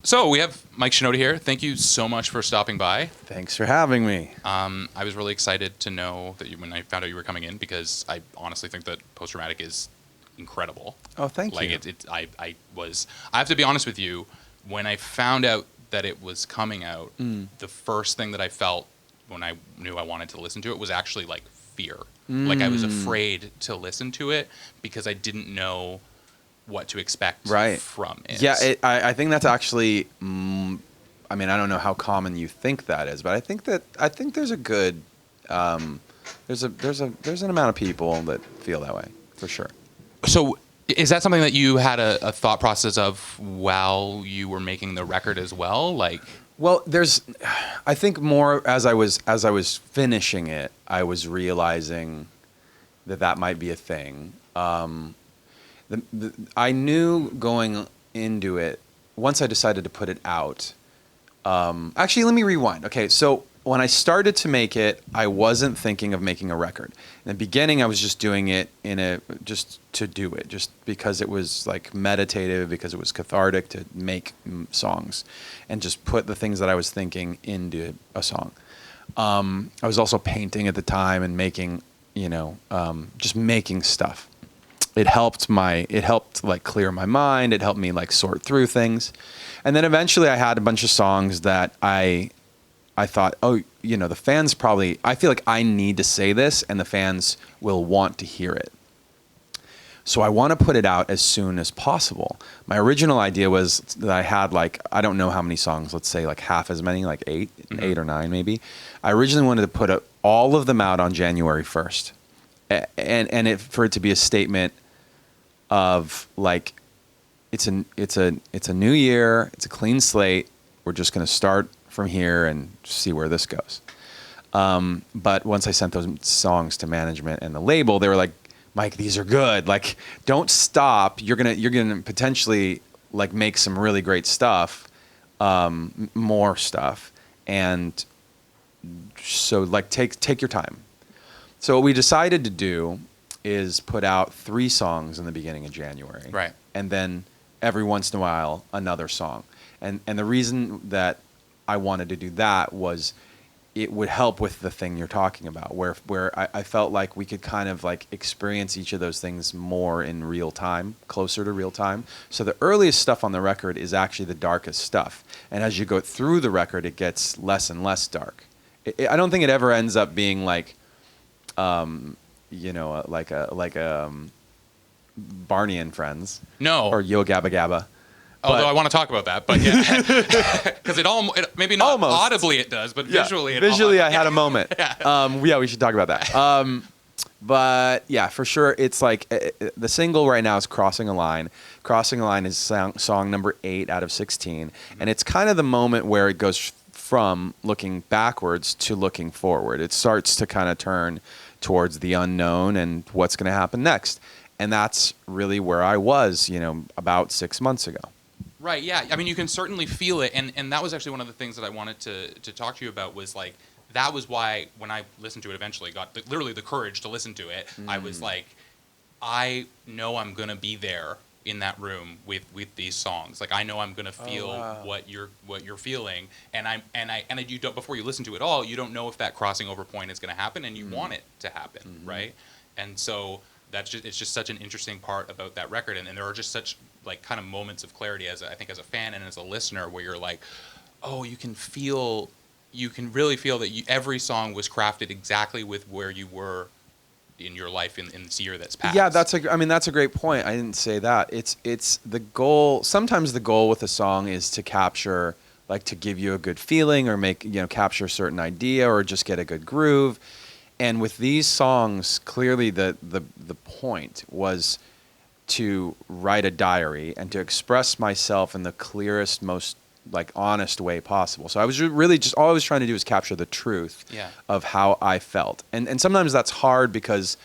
So we have Mike Shinoda here. Thank you so much for stopping by. Thanks for having me. I was really excited to know that when I found out you were coming in, because I honestly think that post-traumatic is incredible. Oh, thank you. I have to be honest with you. When I found out that it was coming out, the first thing that I felt when I knew I wanted to listen to it was actually like fear. Like I was afraid to listen to it because I didn't know what to expect from it. Yeah, I think that's actually. I mean, I don't know how common you think that is, but I think there's a good. There's an amount of people that feel that way for sure. So, is that something that you had a thought process of while you were making the record as well? Like, well, I think more as I was finishing it, I was realizing that might be a thing. I knew going into it, once I decided to put it out. Actually, let me rewind. Okay, so when I started to make it, I wasn't thinking of making a record. In the beginning, I was just doing it just to do it, just because it was like meditative, because it was cathartic to make songs, and just put the things that I was thinking into a song. I was also painting at the time and making, just making stuff. It helped like clear my mind. It helped me like sort through things. And then eventually I had a bunch of songs that I thought, the fans I feel like I need to say this and the fans will want to hear it. So I want to put it out as soon as possible. My original idea was that I had I don't know how many songs, let's say like half as many, like 8 or 9 maybe. I originally wanted to put all of them out on January 1st. And for it to be a statement of like, it's a new year, it's a clean slate. We're just going to start from here and see where this goes. But once I sent those songs to management and the label, they were like, Mike, these are good. Like, don't stop. You're gonna potentially like make some really great stuff, more stuff, and so like take your time. So what we decided to do is put out 3 songs in the beginning of January. Right. And then every once in a while, another song. And the reason that I wanted to do that was it would help with the thing you're talking about, where I felt like we could kind of like experience each of those things more in real time, closer to real time. So the earliest stuff on the record is actually the darkest stuff. And as you go through the record, it gets less and less dark. I don't think it ever ends up being like, like a Barney and Friends. No. Or Yo Gabba Gabba. Although I want to talk about that, but yeah, because it maybe not almost. Audibly it does, but visually visually I had a moment. Yeah. We should talk about that. But yeah, for sure, it's like the single right now is Crossing a Line. Crossing a Line is song number 8 out of 16, and it's kind of the moment where it goes from looking backwards to looking forward. It starts to kind of turn towards the unknown and what's going to happen next. And that's really where I was, about 6 months ago. Right, yeah. I mean, you can certainly feel it. And that was actually one of the things that I wanted to talk to you about was, like, that was why when I listened to it eventually, got literally the courage to listen to it, I was like, I know I'm going to be there in that room with these songs. Like, I know I'm going to feel what you're feeling. And you don't, before you listen to it all, you don't know if that crossing over point is going to happen, and you want it to happen, right? And so it's just such an interesting part about that record, and there are just such like kind of moments of clarity as a fan and as a listener where you're like, oh, you can really feel that every song was crafted exactly with where you were in your life in this year that's passed. Yeah, that's a great point. I didn't say that. It's the goal. Sometimes the goal with a song is to capture, like, to give you a good feeling or make, capture a certain idea or just get a good groove. And with these songs, clearly the point was to write a diary and to express myself in the clearest, most like honest way possible. So I was really just all I was trying to do is capture the truth of how I felt. And sometimes that's hard because,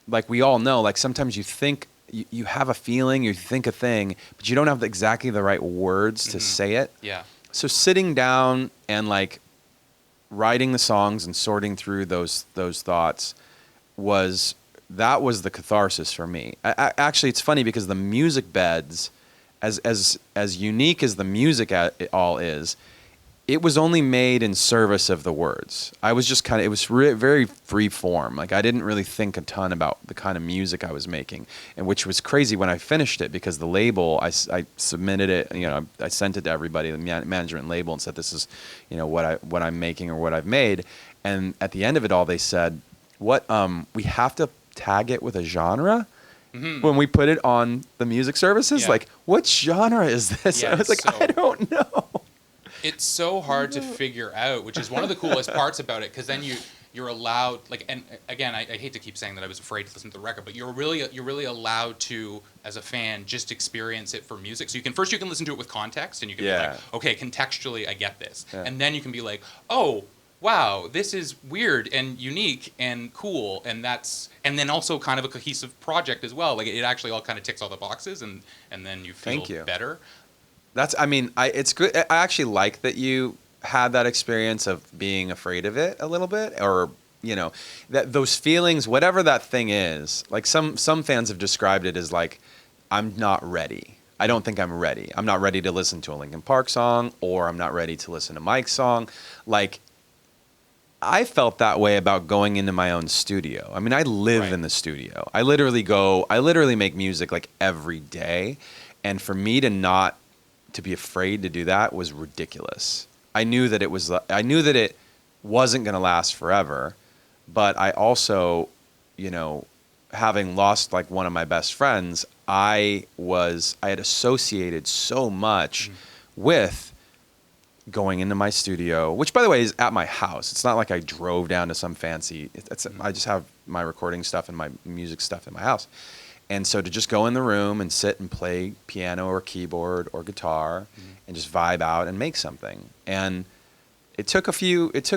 like we all know, like sometimes you think you have a feeling, you think a thing, but you don't have exactly the right words to say it. Yeah. So sitting down and like writing the songs and sorting through those thoughts was the catharsis for me. Actually, it's funny because the music beds as unique as the music it all is, it was only made in service of the words. I was just kind of, it was very free form. Like I didn't really think a ton about the kind of music I was making, and which was crazy when I finished it, because the label, I submitted it, I sent it to everybody, the management label, and said, this is, what I'm making or what I've made. And at the end of it all, they said, we have to tag it with a genre. Mm-hmm. When we put it on the music services. Yeah. Like, what genre is this? Yeah, I was like, I don't know. It's so hard to figure out, which is one of the coolest parts about it, because then you're allowed, like, and again, I hate to keep saying that I was afraid to listen to the record, but you're really allowed to, as a fan, just experience it for music. So you can listen to it with context, and you can be like, okay, contextually, I get this, and then you can be like, oh, wow, this is weird and unique and cool, and then also kind of a cohesive project as well. Like it actually all kind of ticks all the boxes, and then you feel better. It's good. I actually like that you had that experience of being afraid of it a little bit, or that those feelings, whatever that thing is. Like some fans have described it as like, I'm not ready. I don't think I'm ready. I'm not ready to listen to a Linkin Park song, or I'm not ready to listen to Mike's song. Like, I felt that way about going into my own studio. I mean, I live in the studio. I literally make music like every day. And for me to be afraid to do that was ridiculous. I knew that it wasn't going to last forever, but I also, having lost like one of my best friends, I had associated so much with going into my studio, which by the way is at my house. It's not like I drove down to some fancy. I just have my recording stuff and my music stuff in my house. And so to just go in the room and sit and play piano or keyboard or guitar and just vibe out and make something. And it took a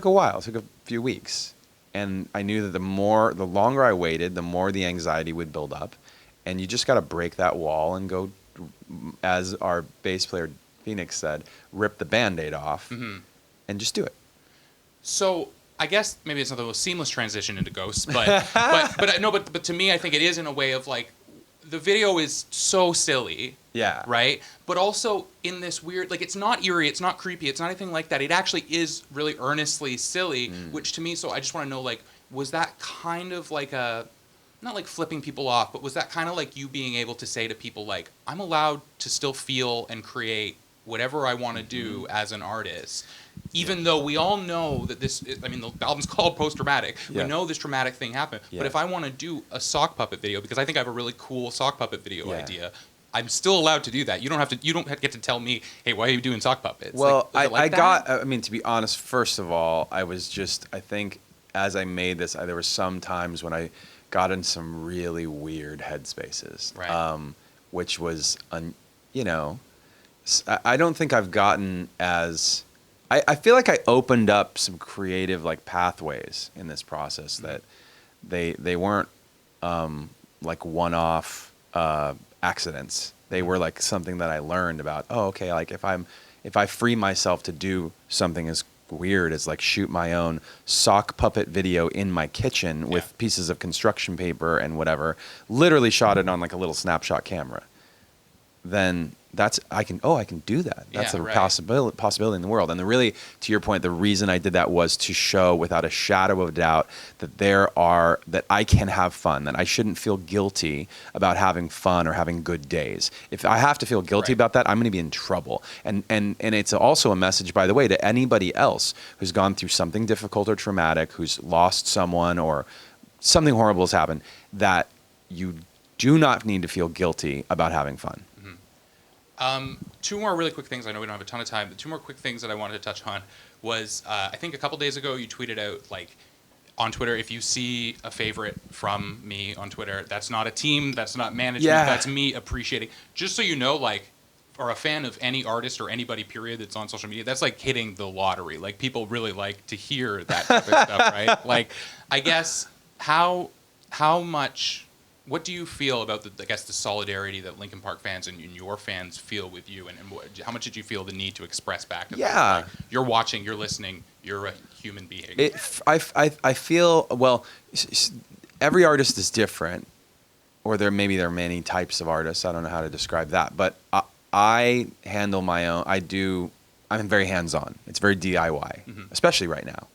while. It took a few weeks. And I knew that the longer I waited, the more the anxiety would build up. And you just got to break that wall and go, as our bass player Phoenix said, rip the Band-Aid off and just do it. So I guess maybe it's not the most seamless transition into Ghosts, but to me, I think it is in a way of like, the video is so silly. Yeah. Right? But also in this weird, like, it's not eerie, it's not creepy, it's not anything like that. It actually is really earnestly silly, which to me, so I just want to know, like, was that kind of like not like flipping people off, but was that kind of like you being able to say to people, like, I'm allowed to still feel and create whatever I want to do as an artist, even though we all know that the album's called Post-Traumatic. We know this traumatic thing happened. But if I want to do a sock puppet video, because I think I have a really cool sock puppet video idea, I'm still allowed to do that. You don't get to tell me, hey, why are you doing sock puppets? Well, to be honest, first of all, I think as I made this, there were some times when I got in some really weird headspaces, which was, I don't think I've gotten as... I feel like I opened up some creative like pathways in this process that they weren't like one-off accidents. They were like something that I learned about. Oh, okay, like if I free myself to do something as weird as like shoot my own sock puppet video in my kitchen with pieces of construction paper and whatever, literally shot it on like a little snapshot camera, then I can do that. That's a possibility in the world. And to your point, the reason I did that was to show without a shadow of a doubt that that I can have fun, that I shouldn't feel guilty about having fun or having good days. If I have to feel guilty about that, I'm going to be in trouble. And it's also a message, by the way, to anybody else who's gone through something difficult or traumatic, who's lost someone or something horrible has happened, that you do not need to feel guilty about having fun. Two more really quick things. I know we don't have a ton of time. The two more quick things that I wanted to touch on was I think a couple days ago you tweeted out, like, on Twitter, if you see a favorite from me on Twitter, that's not a team, that's not management, that's me appreciating. Just so you know, like, or a fan of any artist or anybody, period, that's on social media, that's like hitting the lottery. Like, people really like to hear that type of stuff, right? Like, I guess, how much... What do you feel about the solidarity that Linkin Park fans and your fans feel with you, and how much did you feel the need to express back to them? Like, you're watching, you're listening, you're a human being. I feel, well, every artist is different, or there are many types of artists. I don't know how to describe that, but I handle my own. I'm very hands-on. It's very DIY, especially right now.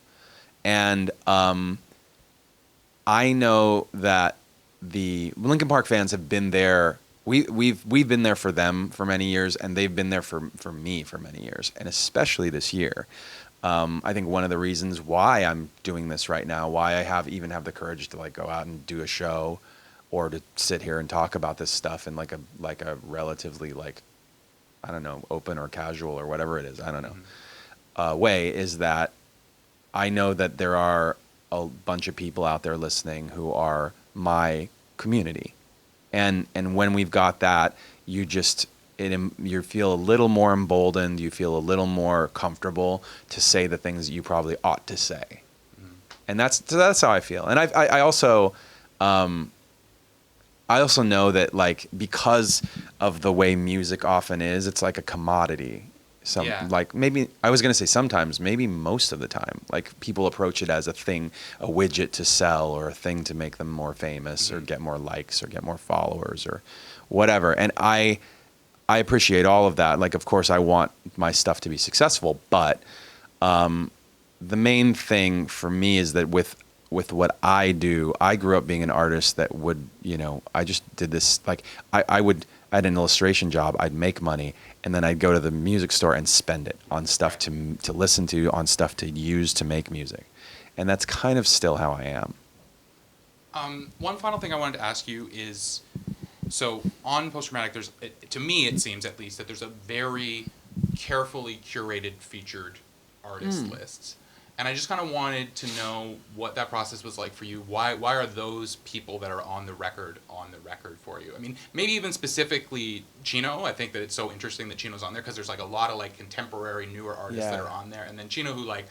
And I know that the Linkin Park fans have been there. We've been there for them for many years, and they've been there for me for many years, and especially this year. I think one of the reasons why I'm doing this right now, why I even have the courage to like go out and do a show, or to sit here and talk about this stuff in like a relatively like, I don't know, open or casual or whatever it is, I don't know, way, is that I know that there are a bunch of people out there listening who are my community. And when we've got that, you feel a little more emboldened, you feel a little more comfortable to say the things that you probably ought to say. And that's how I feel. And I also know that, like, because of the way music often is, it's like a commodity. Like, maybe I was going to say sometimes, maybe most of the time, like, people approach it as a thing, a widget to sell, or a thing to make them more famous, or get more likes, or get more followers, or whatever. And I appreciate all of that. Like, of course, I want my stuff to be successful, but the main thing for me is that with what I do, I grew up being an artist that would, I just did this, like, I had an illustration job, I'd make money, and then I'd go to the music store and spend it on stuff to listen to, on stuff to use to make music. And that's kind of still how I am. One final thing I wanted to ask you is, so on Post Traumatic, to me it seems at least that there's a very carefully curated featured artist list. And I just kind of wanted to know what that process was like for you. Why are those people that are on the record for you? I mean, maybe even specifically Chino. I think that it's so interesting that Chino's on there because there's like a lot of like contemporary newer artists that are on there. And then Chino, who like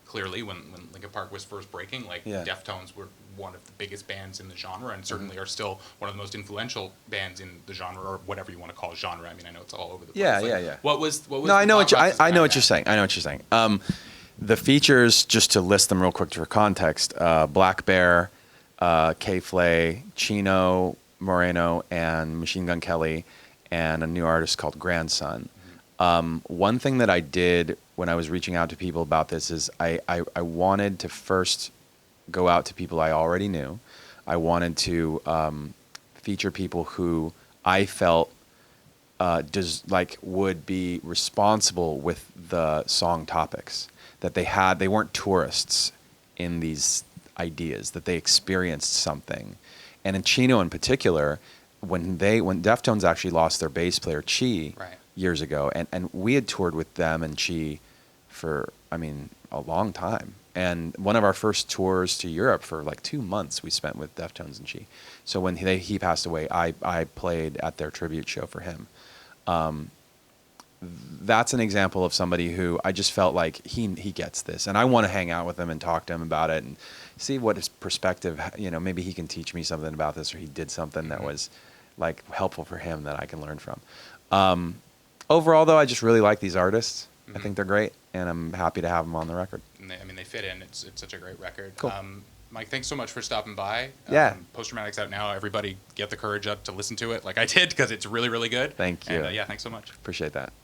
clearly when Linkin Park was first breaking, like Deftones were one of the biggest bands in the genre, and certainly are still one of the most influential bands in the genre, or whatever you want to call genre. I mean, I know it's all over the place. Yeah. What was? No, I know what you're saying. I know what you're saying. The features, just to list them real quick for context: Black Bear, K-Flay, Chino Moreno, and Machine Gun Kelly, and a new artist called Grandson. One thing that I did when I was reaching out to people about this is I wanted to first go out to people I already knew. I wanted to feature people who I felt would be responsible with the song topics. That they weren't tourists in these ideas, that they experienced something. And in Chino in particular, when Deftones actually lost their bass player Chi years ago, and we had toured with them and Chi for, a long time. And one of our first tours to Europe for like 2 months we spent with Deftones and Chi. So when he passed away, I played at their tribute show for him. That's an example of somebody who I just felt like he gets this, and I want to hang out with him and talk to him about it and see what his perspective, maybe he can teach me something about this, or he did something that was like helpful for him that I can learn from. Overall though, I just really like these artists. I think they're great, and I'm happy to have them on the record. And they fit in. It's such a great record. Cool. Mike, thanks so much for stopping by. Yeah. Post Traumatic's out now. Everybody get the courage up to listen to it like I did, because it's really, really good. Thank you. And thanks so much. Appreciate that.